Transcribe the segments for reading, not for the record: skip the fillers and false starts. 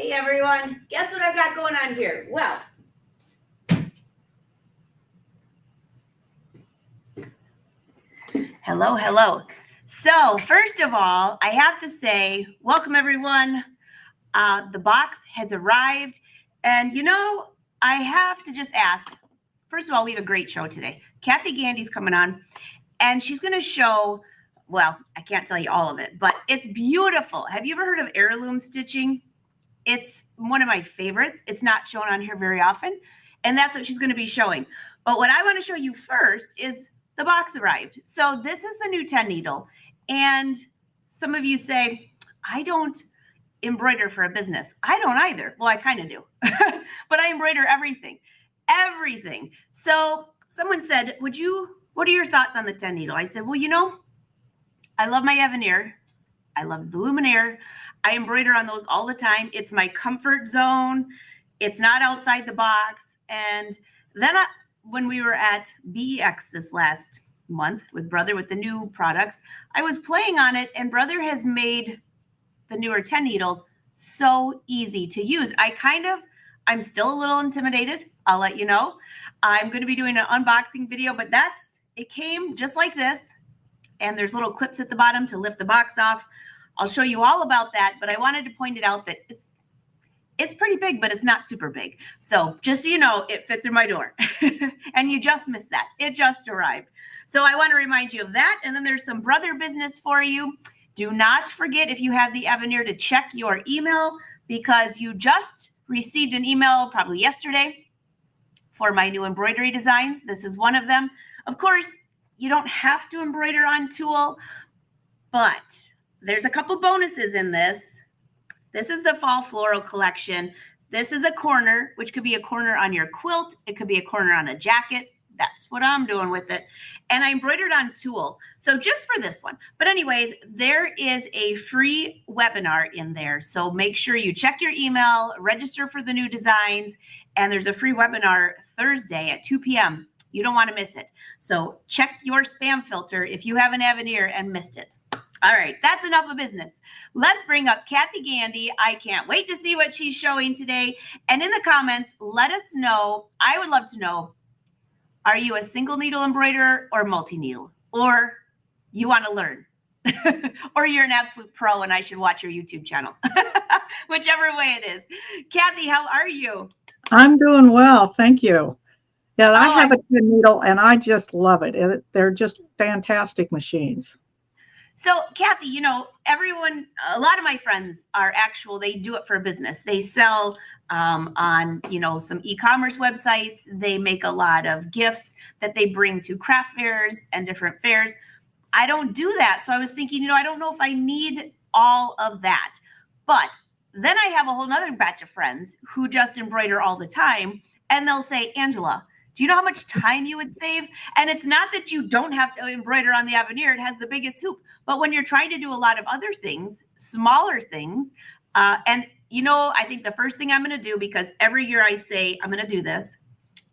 Hey everyone, guess what I've got going on here? Well, hello. So first of all, I have to say, welcome everyone. The box has arrived, and I have to just ask, first of all, we have a great show today. Cathy Gandy's coming on, and she's going to show, well, I can't tell you all of it, but it's beautiful. Have you ever heard of heirloom stitching? It's one of my favorites. It's not shown on here very often, and that's what she's going to be showing. But what I want to show you first is the box arrived. So this is the new 10 needle, and some of you say, I don't embroider for a business. I don't either. Well, I kind of do, but I embroider everything. So someone said, what are your thoughts on the 10 needle? I said, well, I love my Evanier. I love the Luminaire. I embroider on those all the time. It's my comfort zone. It's not outside the box. And then when we were at BEX this last month with Brother with the new products, I was playing on it, and Brother has made the newer 10 needles so easy to use. I'm still a little intimidated. I'll let you know. I'm going to be doing an unboxing video, but it came just like this. And there's little clips at the bottom to lift the box off. I'll show you all about that, but I wanted to point it out that it's pretty big, but it's not super big. So just so you know, it fit through my door. And you just missed that. It just arrived. So I want to remind you of that. And then there's some Brother business for you. Do not forget, if you have the Evanier, to check your email, because you just received an email probably yesterday for my new embroidery designs. This is one of them. Of course, you don't have to embroider on tulle, but there's a couple bonuses in this. This is the fall floral collection. This is a corner, which could be a corner on your quilt. It could be a corner on a jacket. That's what I'm doing with it. And I embroidered on tulle. So just for this one. But anyways, there is a free webinar in there. So make sure you check your email, register for the new designs, and there's a free webinar Thursday at 2 p.m. You don't want to miss it. So check your spam filter if you have an Evanier and missed it. All right, that's enough of business. Let's bring up Cathy Gandy. I can't wait to see what she's showing today. And in the comments, let us know. I would love to know, are you a single needle embroiderer or multi-needle? Or you want to learn? Or you're an absolute pro and I should watch your YouTube channel. Whichever way it is. Cathy, how are you? I'm doing well, thank you. Yeah, I have a 10 needle and I just love it. They're just fantastic machines. So Cathy, a lot of my friends they do it for a business. They sell on, some e-commerce websites. They make a lot of gifts that they bring to craft fairs and different fairs. I don't do that. So I was thinking, I don't know if I need all of that. But then I have a whole nother batch of friends who just embroider all the time. And they'll say, Angela, do you know how much time you would save? And it's not that you don't have to embroider on the Evanier. It has the biggest hoop. But when you're trying to do a lot of other things, smaller things, I think the first thing I'm going to do, because every year I say I'm going to do this,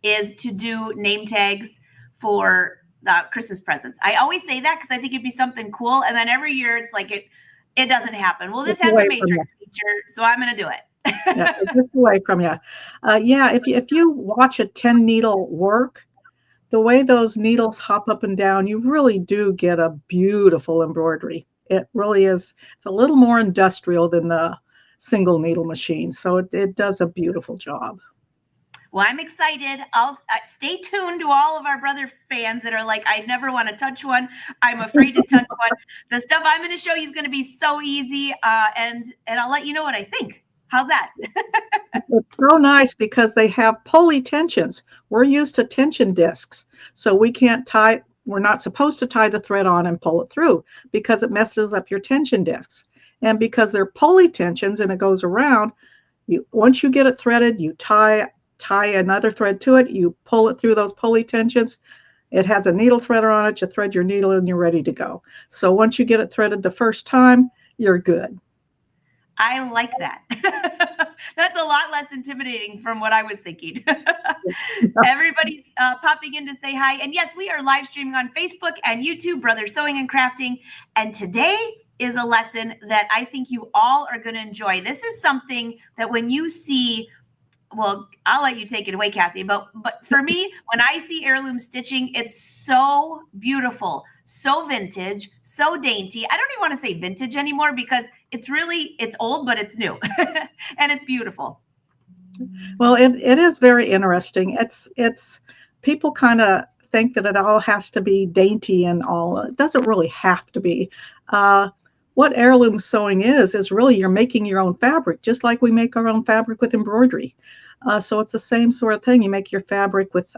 is to do name tags for Christmas presents. I always say that because I think it'd be something cool. And then every year it's like it doesn't happen. Well, this has a matrix feature, so I'm going to do it. Yeah, just away from you. If you watch a 10 needle work, the way those needles hop up and down, you really do get a beautiful embroidery. It really is. It's a little more industrial than the single needle machine, so it does a beautiful job. Well, I'm excited. I'll stay tuned to all of our Brother fans that are like, I never want to touch one. I'm afraid to touch one. The stuff I'm going to show you is going to be so easy, and I'll let you know what I think. How's that? It's so nice because they have pulley tensions. We're used to tension discs, so we're not supposed to tie the thread on and pull it through because it messes up your tension discs. And because they're pulley tensions and it goes around, once you get it threaded, you tie another thread to it, you pull it through those pulley tensions. It has a needle threader on it. You thread your needle and you're ready to go. So once you get it threaded the first time, you're good. I like that. That's a lot less intimidating from what I was thinking. Everybody's popping in to say hi. And yes, we are live streaming on Facebook and YouTube, Brother Sewing and Crafting. And today is a lesson that I think you all are going to enjoy. This is something that when you see, well, I'll let you take it away, Cathy. But for me, when I see heirloom stitching, it's so beautiful, so vintage, so dainty. I don't even want to say vintage anymore because it's old, but it's new and it's beautiful. Well, it is very interesting. It's people kind of think that it all has to be dainty and all. It doesn't really have to be. What heirloom sewing is really you're making your own fabric, just like we make our own fabric with embroidery. So it's the same sort of thing. You make your fabric with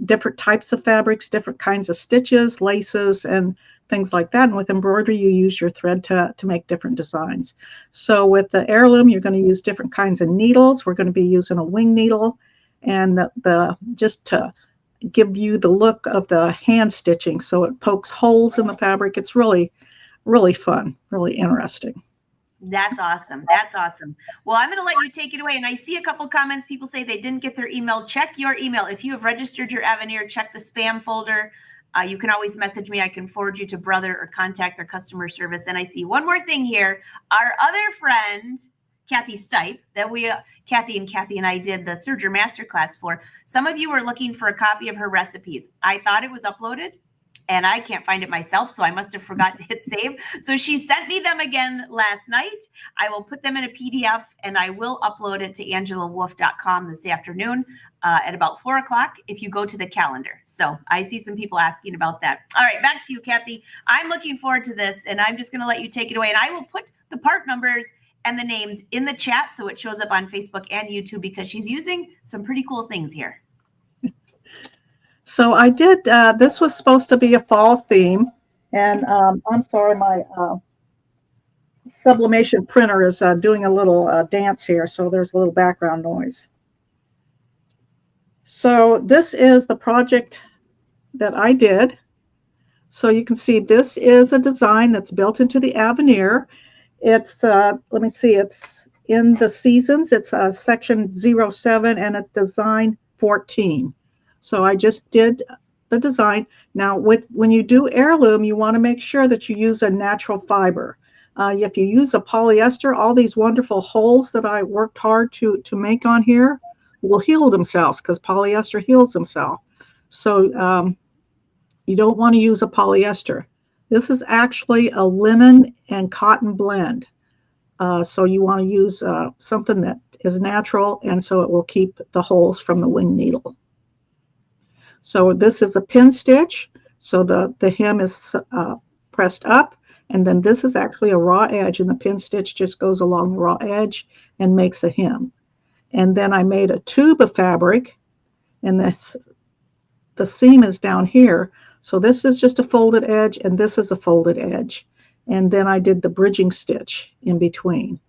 different types of fabrics, different kinds of stitches, laces, and things like that. And with embroidery, you use your thread to make different designs. So with the heirloom, you're going to use different kinds of needles. We're going to be using a wing needle, and just to give you the look of the hand stitching, so it pokes holes in the fabric. It's really, really fun, really interesting. That's awesome. That's awesome. Well, I'm going to let you take it away. And I see a couple comments. People say they didn't get their email. Check your email. If you have registered your Avenir, check the spam folder. You can always message me. I can forward you to Brother or contact their customer service. And I see one more thing here. Our other friend, Cathy Stipe, that Cathy and I did the Serger Masterclass for. Some of you were looking for a copy of her recipes. I thought it was uploaded, and I can't find it myself, so I must have forgot to hit save. So she sent me them again last night. I will put them in a PDF, and I will upload it to angelawolf.com this afternoon at about 4 o'clock if you go to the calendar. So I see some people asking about that. All right, back to you, Cathy. I'm looking forward to this, and I'm just going to let you take it away. And I will put the part numbers and the names in the chat so it shows up on Facebook and YouTube, because she's using some pretty cool things here. So I did, this was supposed to be a fall theme, and I'm sorry, my sublimation printer is doing a little dance here, so there's a little background noise. So this is the project that I did. So you can see this is a design that's built into the Avenir. It's, let me see, it's in the seasons, it's section 07, and it's design 14. So I just did the design. Now, when you do heirloom, you want to make sure that you use a natural fiber. If you use a polyester, all these wonderful holes that I worked hard to make on here will heal themselves, because polyester heals themselves. So you don't want to use a polyester. This is actually a linen and cotton blend. So you want to use something that is natural, and so it will keep the holes from the wing needle. So this is a pin stitch. So the hem is pressed up, and then this is actually a raw edge, and the pin stitch just goes along the raw edge and makes a hem. And then I made a tube of fabric, and the seam is down here. So this is just a folded edge, and this is a folded edge. And then I did the bridging stitch in between.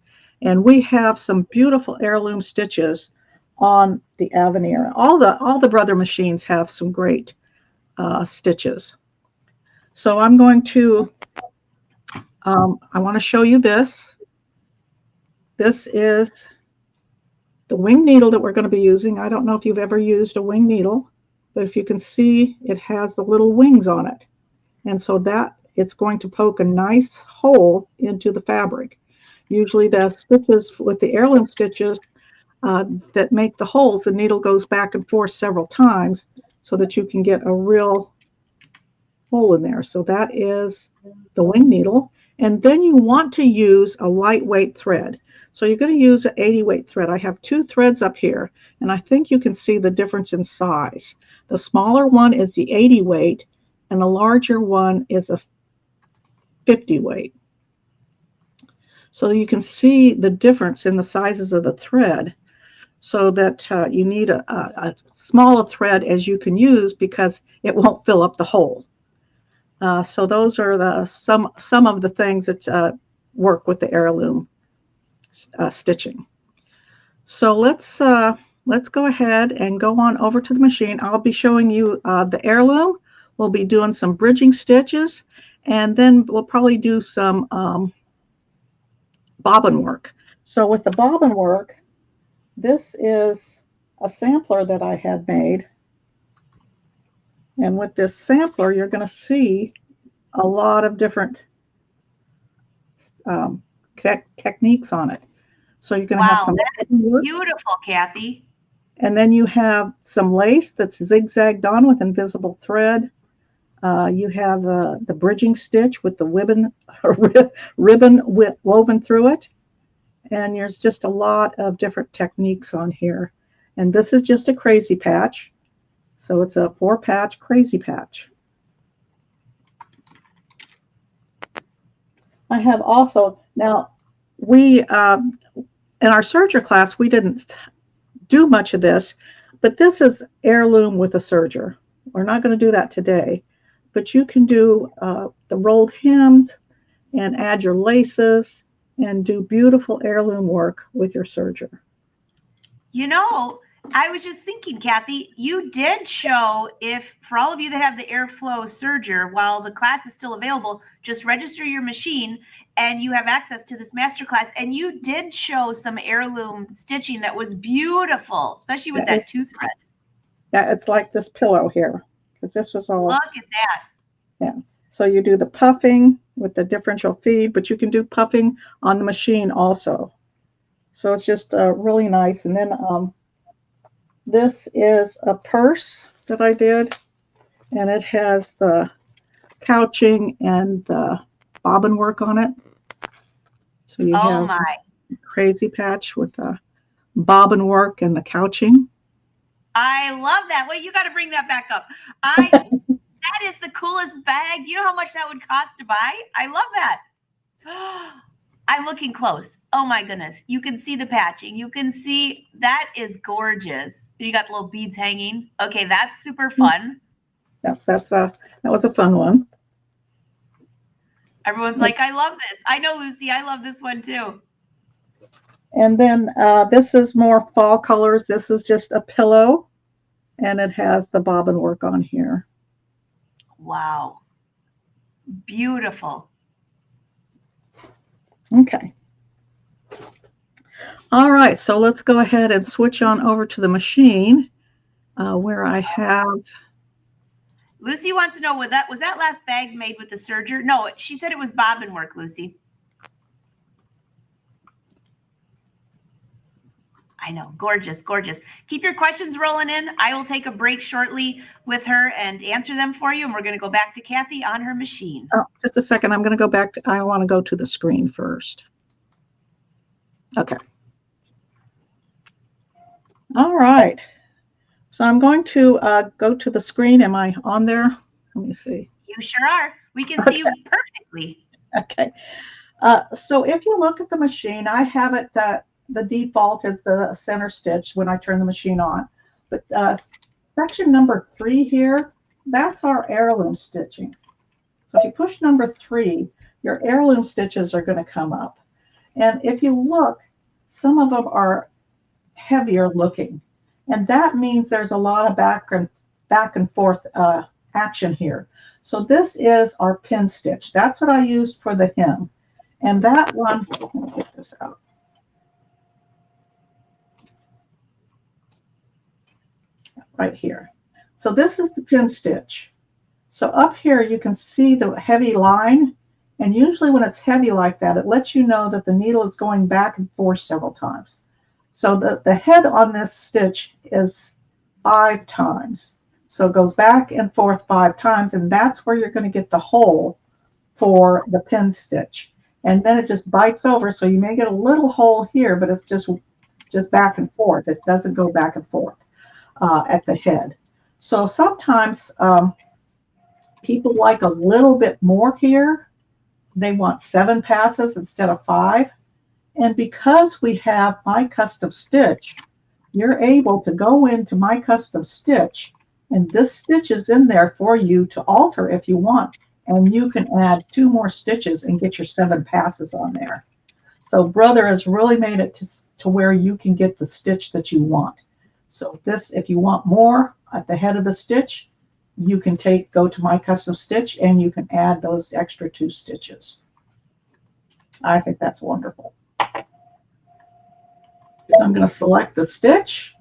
And we have some beautiful heirloom stitches on the Avenir. All the Brother machines have some great stitches. So I'm going to, I want to show you this. This is the wing needle that we're going to be using. I don't know if you've ever used a wing needle, but if you can see, it has the little wings on it. And so that it's going to poke a nice hole into the fabric. Usually the stitches with the heirloom stitches that make the holes, the needle goes back and forth several times so that you can get a real hole in there. So that is the wing needle. And then you want to use a lightweight thread. So you're going to use an 80 weight thread. I have two threads up here, and I think you can see the difference in size. The smaller one is the 80 weight, and the larger one is a 50 weight. So you can see the difference in the sizes of the thread, so that you need a smaller thread as you can use, because it won't fill up the hole. So those are some of the things that work with the heirloom stitching. So let's go ahead and go on over to the machine. I'll be showing you the heirloom. We'll be doing some bridging stitches, and then we'll probably do some bobbin work. So with the bobbin work, this is a sampler that I had made. And with this sampler, you're going to see a lot of different techniques on it. So you're going to have Wow, some that is work, beautiful, Kathy. and then you have some lace that's zigzagged on with invisible thread. You have the bridging stitch with the ribbon woven through it. And there's just a lot of different techniques on here. And this is just a crazy patch. So it's a 4-patch crazy patch. I have also, now we, in our serger class, we didn't do much of this, but this is heirloom with a serger. We're not going to do that today, but you can do the rolled hems and add your laces and do beautiful heirloom work with your serger. You know, I was just thinking, Kathy, you did show, if for all of you that have the airflow serger, while the class is still available, just register your machine and you have access to this masterclass. And you did show some heirloom stitching that was beautiful, especially with that two thread. Yeah, it's like this pillow here, because this was all. Look at that. Yeah. So you do the puffing with the differential feed, but you can do puffing on the machine also. So it's just really nice. And then this is a purse that I did, and it has the couching and the bobbin work on it. So you have my crazy patch with the bobbin work and the couching. I love that. Wait, you got to bring that back up. That is the coolest bag. You know how much that would cost to buy? I love that. I'm looking close. Oh my goodness. You can see the patching. You can see that is gorgeous. You got the little beads hanging. Okay, that's super fun. Yeah, that was a fun one. Everyone's like, I love this. I know, Lucy, I love this one too. And then this is more fall colors. This is just a pillow, and it has the bobbin work on here. Wow. Beautiful. Okay. All right, so let's go ahead and switch on over to the machine where I have. Lucy wants to know, was that last bag made with the serger? No, she said it was bobbin work, Lucy. I know, gorgeous, gorgeous. Keep your questions rolling in. I will take a break shortly with her and answer them for you. And we're going to go back to Kathy on her machine. Oh, just a second. I'm going to go back to, I want to go to the screen first. Okay. All right. So I'm going to go to the screen. Am I on there? Let me see. You sure are. We can see you perfectly. Okay. So if you look at the machine, I have it the default is the center stitch when I turn the machine on. But section number 3 here, that's our heirloom stitchings. So if you push number 3, your heirloom stitches are going to come up. And if you look, some of them are heavier looking. And that means there's a lot of back and forth action here. So this is our pin stitch. That's what I used for the hem. And that one, let me get this out. Right here. So this is the pin stitch. So up here you can see the heavy line, and usually when it's heavy like that, it lets you know that the needle is going back and forth several times. So the head on this stitch is 5 times. So it goes back and forth 5 times, and that's where you're going to get the hole for the pin stitch. And then it just bites over, so you may get a little hole here, but it's just back and forth. It doesn't go back and forth at the head. So sometimes people like a little bit more here. They want 7 passes instead of 5. And because we have My Custom Stitch, you're able to go into My Custom Stitch, and this stitch is in there for you to alter if you want. And you can add 2 more stitches and get your 7 passes on there. So Brother has really made it to where you can get the stitch that you want. So this, if you want more at the head of the stitch, you can go to My Custom Stitch and you can add those extra 2 stitches. I think that's wonderful. So I'm going to select the stitch,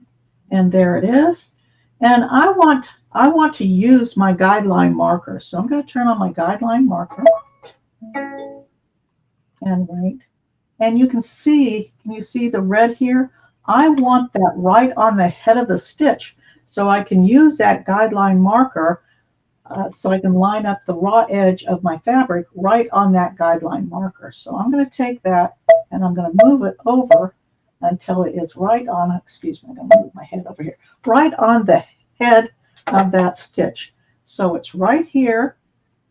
and there it is. And I want to use my guideline marker. So I'm going to turn on my guideline marker. and right. And you can see the red here? I want that right on the head of the stitch. So I can use that guideline marker so I can line up the raw edge of my fabric right on that guideline marker. So I'm going to take that and I'm going to move it over until it is right on, excuse me, I'm going to move my head over here, right on the head of that stitch. So it's right here.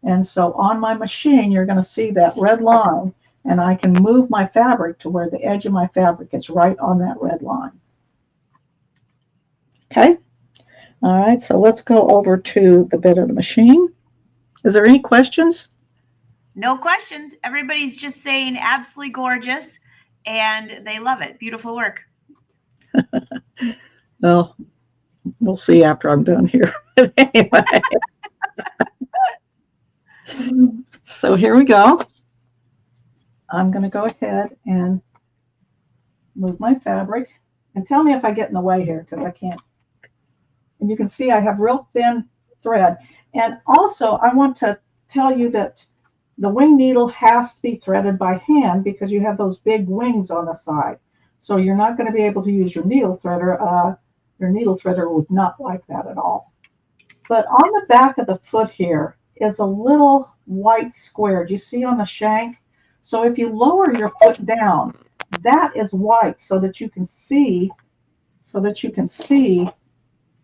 And so on my machine, you're going to see that red line, and I can move my fabric to where the edge of my fabric is right on that red line. Okay. All right. So let's go over to the bed of the machine. Is there any questions? No questions. Everybody's just saying absolutely gorgeous, and they love it. Beautiful work. Well, we'll see after I'm done here. Anyway. So here we go. I'm going to go ahead and move my fabric. And tell me if I get in the way here, because I can't. And you can see I have real thin thread. And also, I want to tell you that the wing needle has to be threaded by hand because you have those big wings on the side. So you're not going to be able to use your needle threader. Your needle threader would not like that at all. But on the back of the foot here is a little white square. Do you see on the shank? So if you lower your foot down, that is white so that you can see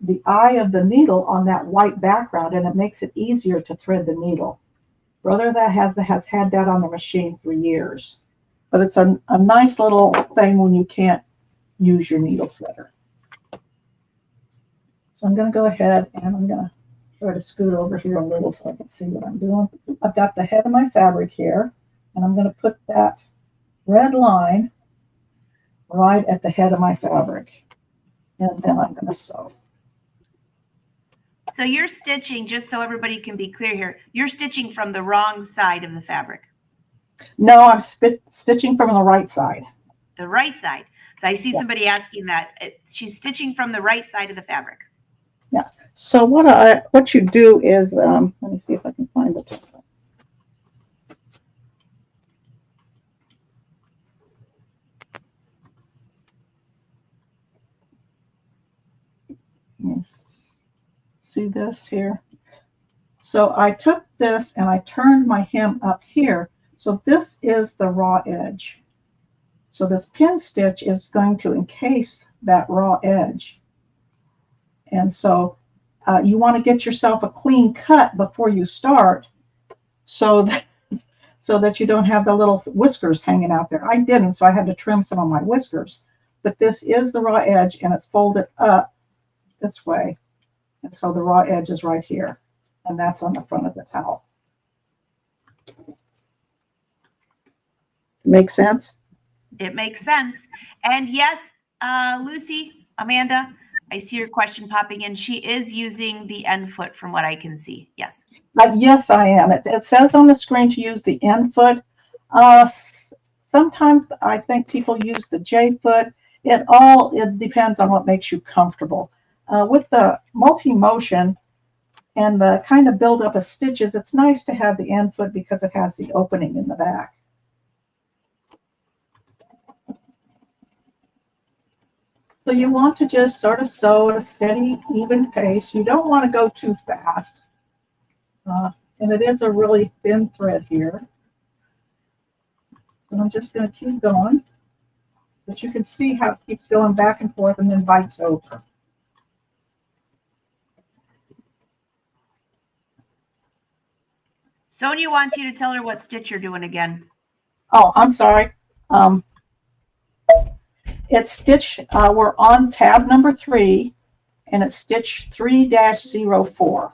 the eye of the needle on that white background, and it makes it easier to thread the needle. Brother that has had that on the machine for years. But it's a nice little thing when you can't use your needle threader. So I'm going to go ahead and I'm going to try to scoot over here a little so I can see what I'm doing. I've got the head of my fabric here, and I'm going to put that red line right at the head of my fabric. And then I'm going to sew. So you're stitching, just so everybody can be clear here, you're stitching from the wrong side of the fabric. No, I'm stitching from the right side. The right side. So I see somebody asking that. She's stitching from the right side of the fabric. Yeah. So what you do is, let me see if I can find the template. Yes. See this here? So I took this and I turned my hem up here. So this is the raw edge. So this pin stitch is going to encase that raw edge. And so you want to get yourself a clean cut before you start so that you don't have the little whiskers hanging out there. I didn't, so I had to trim some of my whiskers. But this is the raw edge, and it's folded up this way. And so the raw edge is right here, and that's on the front of the towel. Make sense? It makes sense. And yes, Lucy, Amanda, I see your question popping in. She is using the end foot from what I can see. Yes. Yes, I am. It says on the screen to use the end foot. Sometimes I think people use the J foot. It depends on what makes you comfortable. With the multi-motion and the kind of buildup of stitches, it's nice to have the end foot because it has the opening in the back. So you want to just sort of sew at a steady, even pace. You don't want to go too fast. And it is a really thin thread here. And I'm just going to keep going. But you can see how it keeps going back and forth and then bites over. Sonia wants you to tell her what stitch you're doing again. Oh, I'm sorry. It's stitch, we're on tab number 3, and it's stitch 3-04.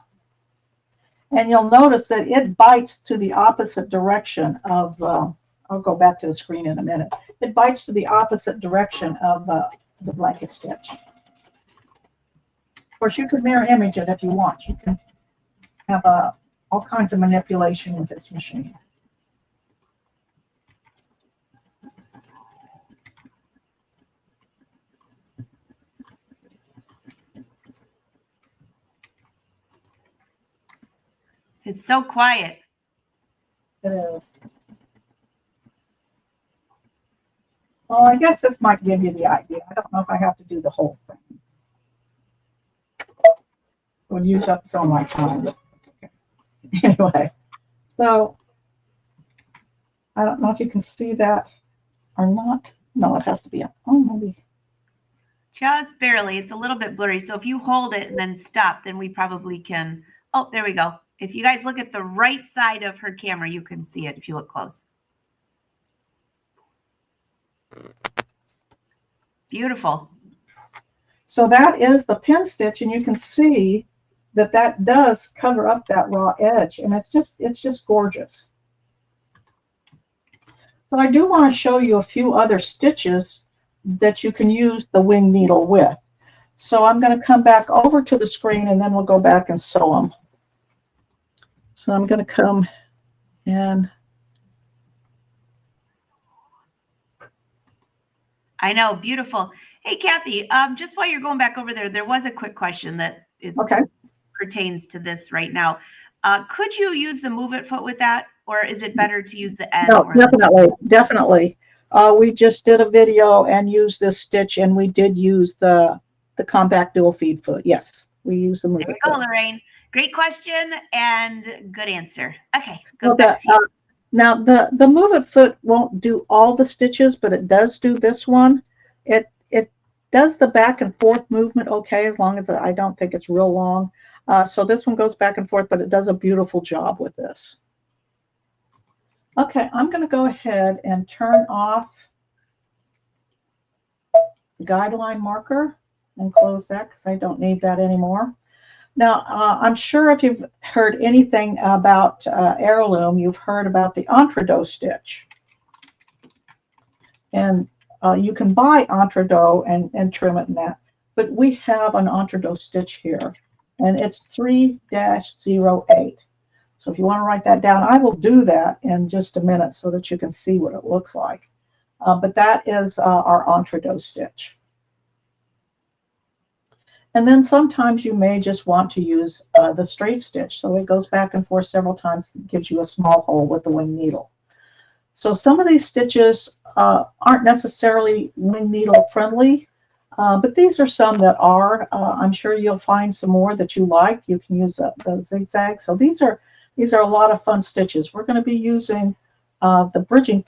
And you'll notice that it bites to the opposite direction of, I'll go back to the screen in a minute. It bites to the opposite direction of the blanket stitch. Of course, you could mirror image it if you want. You can have all kinds of manipulation with this machine. It's so quiet. It is. Well, I guess this might give you the idea. I don't know if I have to do the whole thing. It would use up some of my time. But okay. Anyway, so I don't know if you can see that or not. No, it has to be up. Oh, maybe. Just barely. It's a little bit blurry. So if you hold it and then stop, then we probably can. Oh, there we go. If you guys look at the right side of her camera, you can see it if you look close. Beautiful. So that is the pin stitch, and you can see that that does cover up that raw edge, and it's just gorgeous. So I do want to show you a few other stitches that you can use the wing needle with. So I'm going to come back over to the screen, and then we'll go back and sew them. So I'm going to come and I know, beautiful. Hey, Cathy, just while you're going back over there, there was a quick question that is okay. Pertains to this right now. Could you use the move it foot with that, or is it better to use the end? No, definitely. We just did a video and used this stitch, and we did use the compact dual feed foot. Yes, we use the move it foot. There we go, Lorraine. Great question and good answer. Okay, go back to you. Now the move it foot won't do all the stitches, but it does do this one. It does the back and forth movement okay, as long as I don't think it's real long. So this one goes back and forth, but it does a beautiful job with this. Okay, I'm going to go ahead and turn off the guideline marker and close that because I don't need that anymore. Now, I'm sure if you've heard anything about Heirloom, you've heard about the Entredo stitch. And you can buy Entredo and trim it in that. But we have an Entredo stitch here, and it's 3-08. So if you want to write that down, I will do that in just a minute so that you can see what it looks like. But that is our Entredo stitch. And then sometimes you may just want to use the straight stitch. So it goes back and forth several times and gives you a small hole with the wing needle. So some of these stitches aren't necessarily wing needle friendly, but these are some that are. I'm sure you'll find some more that you like. You can use the zigzag. So these are a lot of fun stitches. We're going to be using the bridging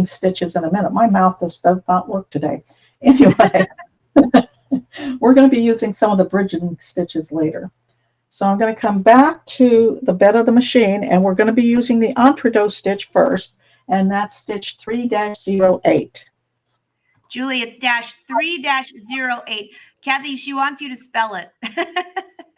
stitches in a minute. My mouth just does not work today. Anyway. We're going to be using some of the bridging stitches later. So I'm going to come back to the bed of the machine, and we're going to be using the Entredo stitch first, and that's stitch 3-08. Julie, it's -3-08. Cathy, she wants you to spell it.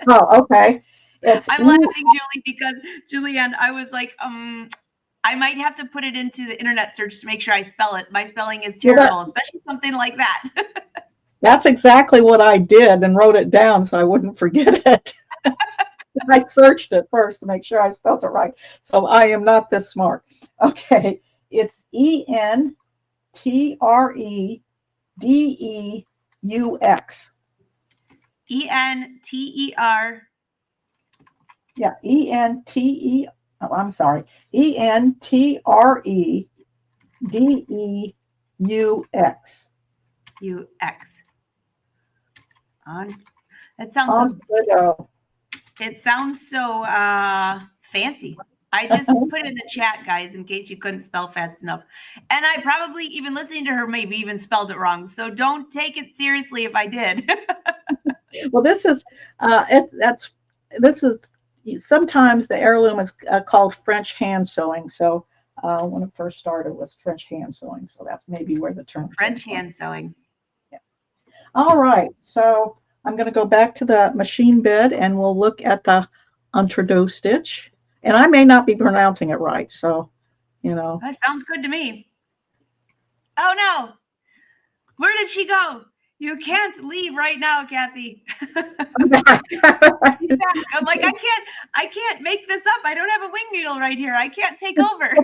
Oh, okay. I'm laughing, Julie, because Julianne, I was like, I might have to put it into the internet search to make sure I spell it. My spelling is terrible, especially something like that. That's exactly what I did and wrote it down so I wouldn't forget it. I searched it first to make sure I spelled it right. So I am not this smart. Okay, it's ENTREDEUX. ENTER. Yeah, ENTE. Oh, I'm sorry. ENTREDEUX. UX. That sounds so. It sounds so fancy. I just put it in the chat, guys, in case you couldn't spell fast enough. And I probably, even listening to her, maybe even spelled it wrong. So don't take it seriously if I did. Well, this is sometimes the Heirloom is called French hand sewing. So when it first started, it was French hand sewing. So that's maybe where the term French hand sewing. Yeah. All right. So I'm going to go back to the machine bed, and we'll look at the Entredo stitch. And I may not be pronouncing it right, so, you know. That sounds good to me. Oh, no. Where did she go? You can't leave right now, Cathy. I'm like, I can't make this up. I don't have a wing needle right here. I can't take over.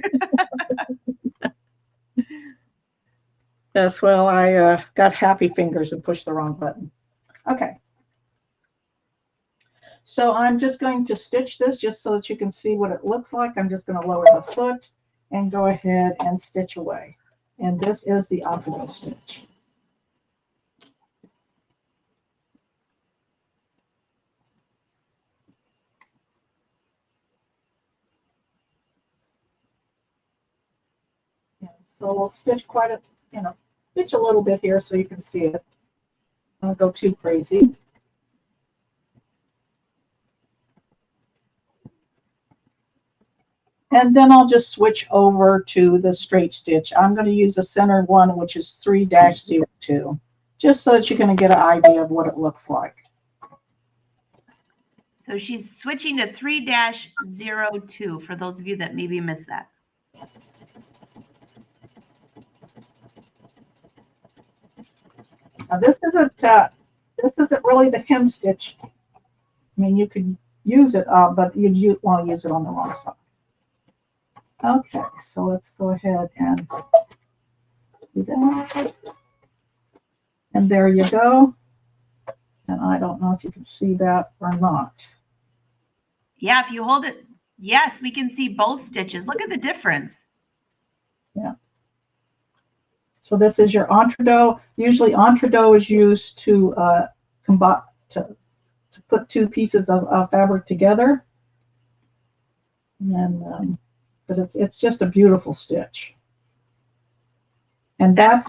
Yes, well, I got happy fingers and pushed the wrong button. Okay. So I'm just going to stitch this just so that you can see what it looks like. I'm just going to lower the foot and go ahead and stitch away. And this is the Entredo stitch. And so we'll stitch quite a, stitch a little bit here so you can see it. Don't go too crazy. And then I'll just switch over to the straight stitch. I'm going to use the center one, which is 3-02, just so that you're going to get an idea of what it looks like. So she's switching to 3-02 for those of you that maybe missed that. Now this isn't really the hem stitch. I mean, you could use it, but you want to use it on the wrong side. Okay, so let's go ahead and do that. And there you go. And I don't know if you can see that or not. Yeah, if you hold it, yes, we can see both stitches. Look at the difference. Yeah. So this is your Entredo. Usually Entredo is used to combine, to put two pieces of fabric together. And but it's just a beautiful stitch. And that's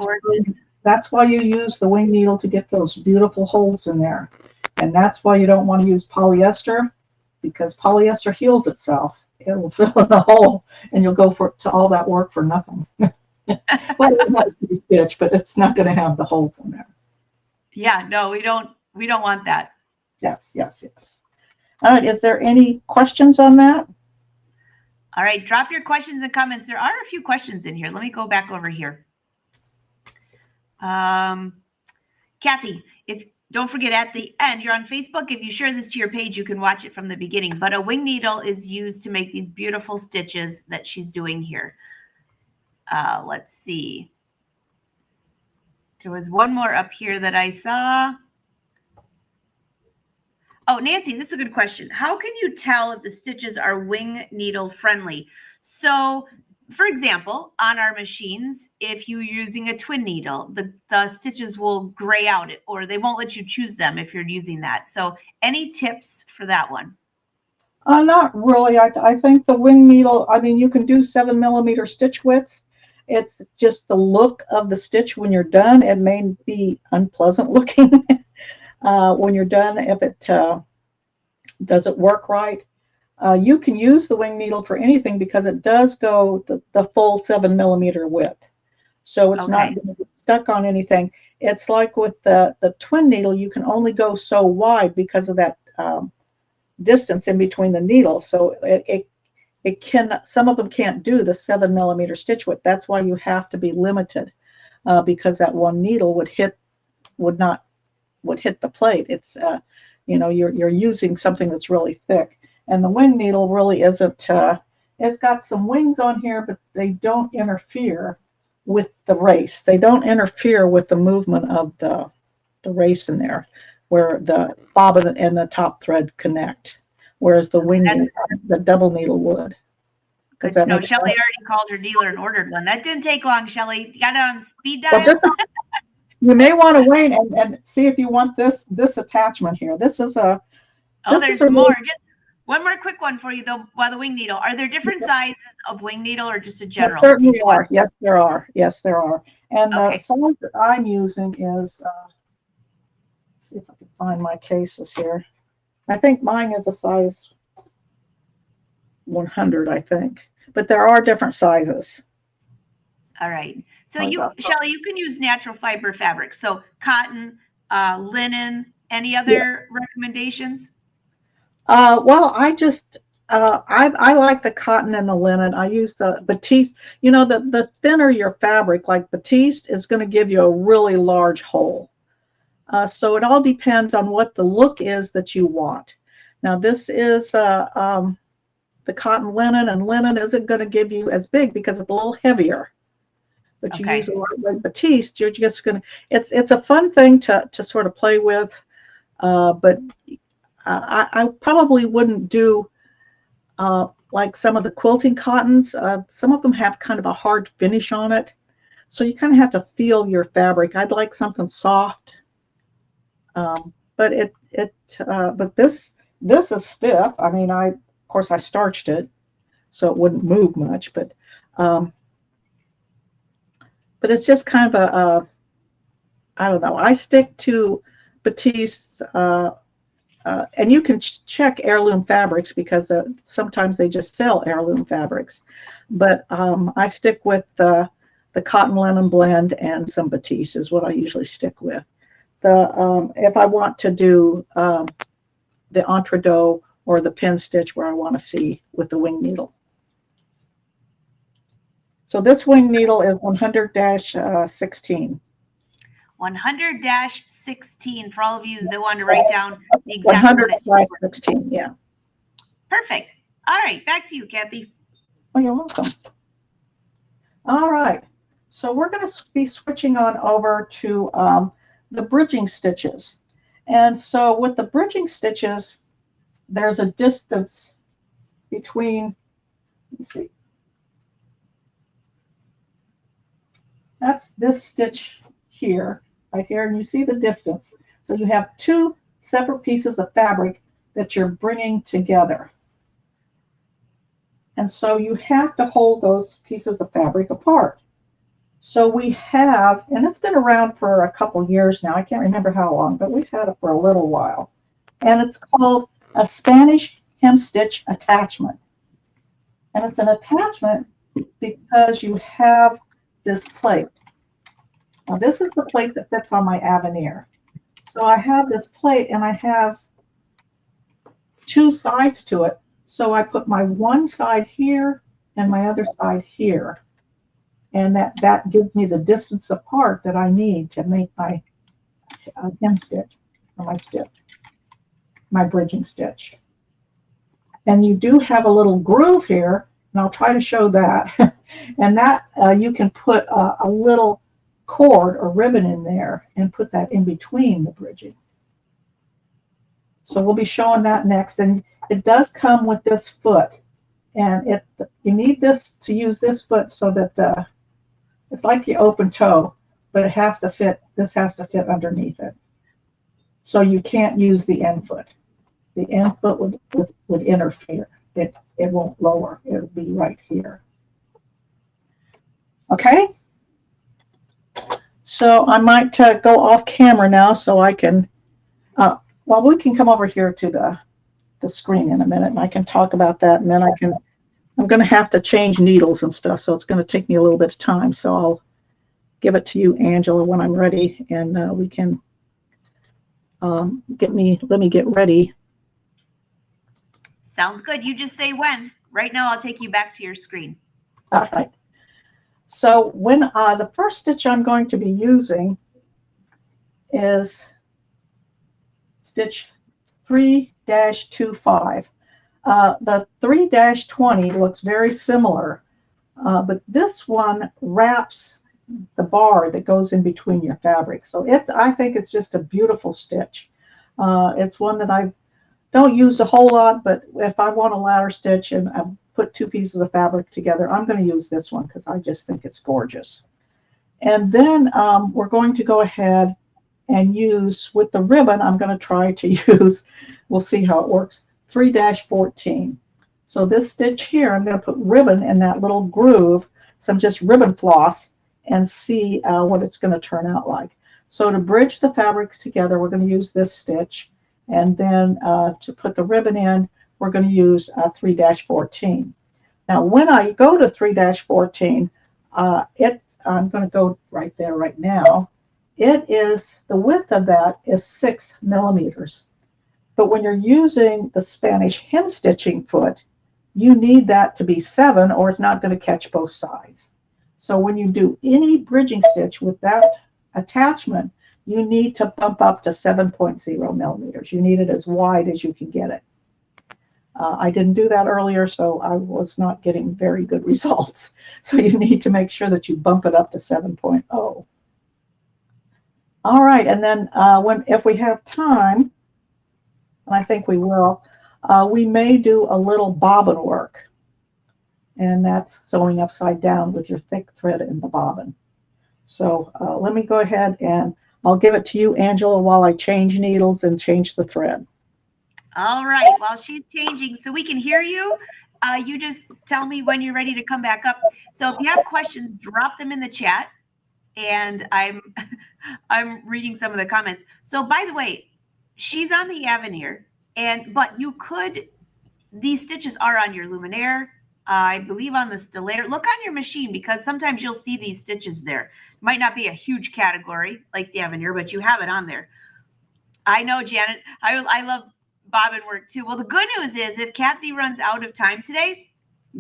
why you use the wing needle, to get those beautiful holes in there. And that's why you don't want to use polyester, because polyester heals itself. It will fill in the hole, and you'll go to all that work for nothing. Well, it might be stitch, but it's not going to have the holes in there. Yeah, no, we don't want that. Yes, yes, yes. All right, is there any questions on that? All right, drop your questions and comments. There are a few questions in here. Let me go back over here. Cathy, don't forget, at the end, you're on Facebook. If you share this to your page, you can watch it from the beginning. But a wing needle is used to make these beautiful stitches that she's doing here. Let's see. There was one more up here that I saw. Oh, Nancy, this is a good question. How can you tell if the stitches are wing needle friendly? So, for example, on our machines, if you're using a twin needle, the stitches will gray out, or they won't let you choose them if you're using that. So any tips for that one? Not really. I think the wing needle, I mean, you can do 7mm stitch widths. It's just the look of the stitch when you're done. It may be unpleasant looking when you're done if it doesn't work right. You can use the wing needle for anything, because it does go the full 7mm width. So it's not going to get stuck on anything. It's like with the twin needle, you can only go so wide because of that distance in between the needles. So it can, some of them can't do the 7mm stitch width. That's why you have to be limited, because that one needle would hit the plate. It's you're using something that's really thick. And the wing needle really isn't, it's got some wings on here, but they don't interfere with the race. They don't interfere with the movement of the race in there, where the bobbin and the top thread connect. Whereas the wing needle, the double needle would. Good to know. Shelly already called her dealer and ordered one. That didn't take long, Shelly. You got it on speed dial? Well, you may want to wait and see if you want this attachment here. This is a... Oh, there's more. Just one more quick one for you, though, while the wing needle. Are there different sizes of wing needle, or just a general? There certainly are. Yes, there are. Yes, there are. And okay. The size that I'm using is, let's see if I can find my cases here. I think mine is a size 100, I think. But there are different sizes. All right. So Shelly, you can use natural fiber fabric. So cotton, linen, any other recommendations? Well, I like the cotton and the linen. I use the batiste. You know, the thinner your fabric, like batiste, is going to give you a really large hole. So it all depends on what the look is that you want. Now, this is the cotton linen, and linen isn't going to give you as big because it's a little heavier. But you use a lot like batiste, you're just going to, it's a fun thing to sort of play with, but I probably wouldn't do like some of the quilting cottons. Some of them have kind of a hard finish on it. So you kind of have to feel your fabric. I'd like something soft, but but this is stiff. I mean, of course I starched it so it wouldn't move much, but it's just kind of I don't know. I stick to Batiste, and you can check Heirloom fabrics because sometimes they just sell Heirloom fabrics. But I stick with the cotton linen blend and some Batiste is what I usually stick with. If I want to do the Entredo or the pin stitch where I want to see with the wing needle. So this wing needle is 100-16. 100-16 for all of you that want to write down the exact 100-16, yeah. Perfect. All right, back to you, Kathy. Oh, you're welcome. All right, so we're going to be switching on over to the bridging stitches. And so with the bridging stitches, there's a distance between, let's see, that's this stitch here, right here, and you see the distance. So you have two separate pieces of fabric that you're bringing together. And so you have to hold those pieces of fabric apart. So we have, and it's been around for a couple years now, I can't remember how long, but we've had it for a little while. And it's called a Spanish hem stitch attachment. And it's an attachment because you have this plate. Now this is the plate that fits on my Avenir. So I have this plate and I have two sides to it. So I put my one side here and my other side here. And that gives me the distance apart that I need to make my hem stitch, or my bridging stitch. And you do have a little groove here, and I'll try to show that. And that you can put a little cord or ribbon in there and put that in between the bridging. So we'll be showing that next. And it does come with this foot. And you need this to use this foot so that it's like the open toe, but it has to fit, this has to fit underneath it. So you can't use the end foot. The end foot would interfere. It won't lower. It'll be right here. Okay? So I might go off camera now so I can, well, we can come over here to the screen in a minute and I can talk about that, and then I'm going to have to change needles and stuff, so it's going to take me a little bit of time. So I'll give it to you, Angela, when I'm ready, and we can let me get ready. Sounds good. You just say when. Right now, I'll take you back to your screen. All right. So when the first stitch I'm going to be using is stitch 3-25. The 3-20 looks very similar, but this one wraps the bar that goes in between your fabric. So I think it's just a beautiful stitch. It's one that I don't use a whole lot, but if I want a ladder stitch and I put two pieces of fabric together, I'm going to use this one because I just think it's gorgeous. And then we're going to go ahead and use, with the ribbon, I'm going to try to use, we'll see how it works, 3-14. So this stitch here, I'm going to put ribbon in that little groove, some just ribbon floss, and see what it's going to turn out like. So to bridge the fabrics together, we're going to use this stitch. And then to put the ribbon in, we're going to use 3-14. Now, when I go to 3-14, I'm going to go right there right now. The width of that is 6 millimeters. But when you're using the Spanish hem stitching foot, you need that to be 7 or it's not going to catch both sides. So when you do any bridging stitch with that attachment, you need to bump up to 7.0 millimeters. You need it as wide as you can get it. I didn't do that earlier, so I was not getting very good results. So you need to make sure that you bump it up to 7.0. All right, and then if we have time, and I think we will, we may do a little bobbin work. And that's sewing upside down with your thick thread in the bobbin. So let me go ahead and I'll give it to you, Angela, while I change needles and change the thread. All right, while she's changing, so we can hear you, you just tell me when you're ready to come back up. So if you have questions, drop them in the chat, and I'm reading some of the comments. So by the way, she's on the Avenir, but you could, these stitches are on your luminaire, I believe on the stellaire. Look on your machine, because sometimes you'll see these stitches there. It might not be a huge category like the Avenir, but you have it on there. I know, Janet. I love bobbin work too. Well, the good news is if Cathy runs out of time today,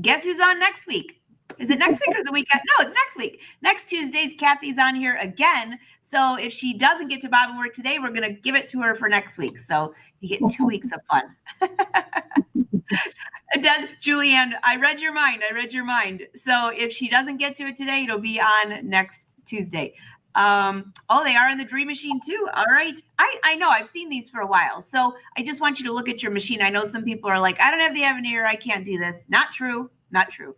guess who's on next week? Is it next week or the week? No, it's next week. Next Tuesday's Cathy's on here again. So if she doesn't get to bobbin work today, we're going to give it to her for next week. So you get 2 weeks of fun. It does, Julianne. I read your mind. So if she doesn't get to it today, it'll be on next Tuesday. Oh, they are in the Dream Machine too. All right. I know I've seen these for a while. So I just want you to look at your machine. I know some people are like, I don't have the Avenir. I can't do this. Not true. Not true.